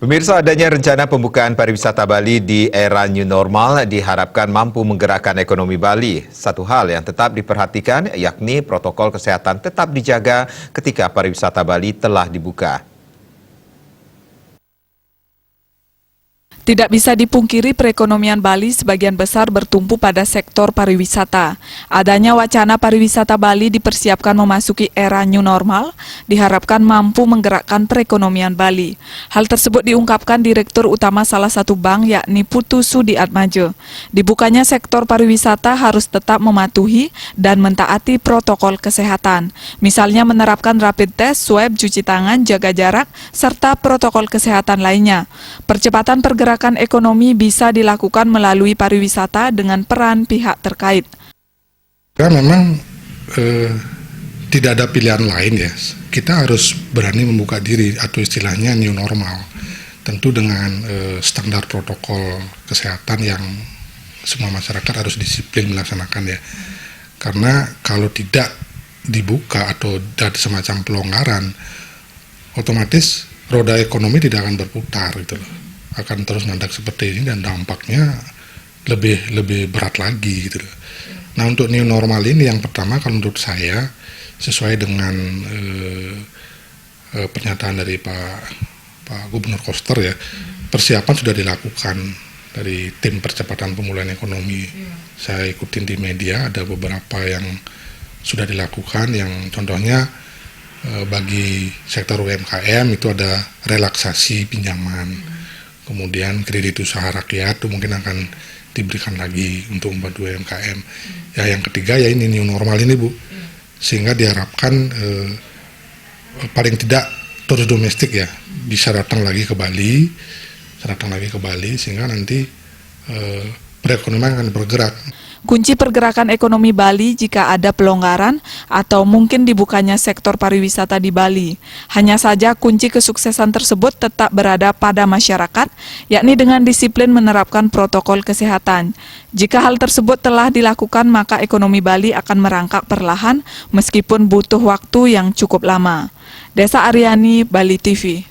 Pemirsa, adanya rencana pembukaan pariwisata Bali di era new normal diharapkan mampu menggerakkan ekonomi Bali. Satu hal yang tetap diperhatikan yakni protokol kesehatan tetap dijaga ketika pariwisata Bali telah dibuka. Tidak bisa dipungkiri perekonomian Bali sebagian besar bertumpu pada sektor pariwisata. Adanya wacana pariwisata Bali dipersiapkan memasuki era new normal, diharapkan mampu menggerakkan perekonomian Bali. Hal tersebut diungkapkan Direktur Utama salah satu bank yakni Putu Sudiatmajo. Dibukanya sektor pariwisata harus tetap mematuhi dan mentaati protokol kesehatan. Misalnya menerapkan rapid test, swab, cuci tangan, jaga jarak, serta protokol kesehatan lainnya. Percepatan pergerakan ekonomi bisa dilakukan melalui pariwisata dengan peran pihak terkait. Ya, memang tidak ada pilihan lain ya. Kita harus berani membuka diri atau istilahnya new normal. Tentu dengan standar protokol kesehatan yang semua masyarakat harus disiplin melaksanakan ya. Karena kalau tidak dibuka atau ada semacam pelonggaran, otomatis roda ekonomi tidak akan berputar gitu loh. Akan terus nandak seperti ini dan dampaknya lebih berat lagi gitu. Nah, untuk new normal ini yang pertama kalau menurut saya sesuai dengan pernyataan dari Pak Gubernur Koster ya, persiapan sudah dilakukan dari tim percepatan pemulihan ekonomi. Saya ikutin di media ada beberapa yang sudah dilakukan, yang contohnya bagi sektor UMKM itu ada relaksasi pinjaman. Kemudian kredit usaha rakyat itu mungkin akan diberikan lagi untuk membantu UMKM. Ya, yang ketiga ya ini new normal ini Bu, sehingga diharapkan paling tidak turis domestik ya bisa datang lagi ke Bali, sehingga nanti perekonomian akan bergerak. Kunci pergerakan ekonomi Bali jika ada pelonggaran atau mungkin dibukanya sektor pariwisata di Bali. Hanya saja kunci kesuksesan tersebut tetap berada pada masyarakat, yakni dengan disiplin menerapkan protokol kesehatan. Jika hal tersebut telah dilakukan, maka ekonomi Bali akan merangkak perlahan meskipun butuh waktu yang cukup lama. Desa Aryani, Bali TV.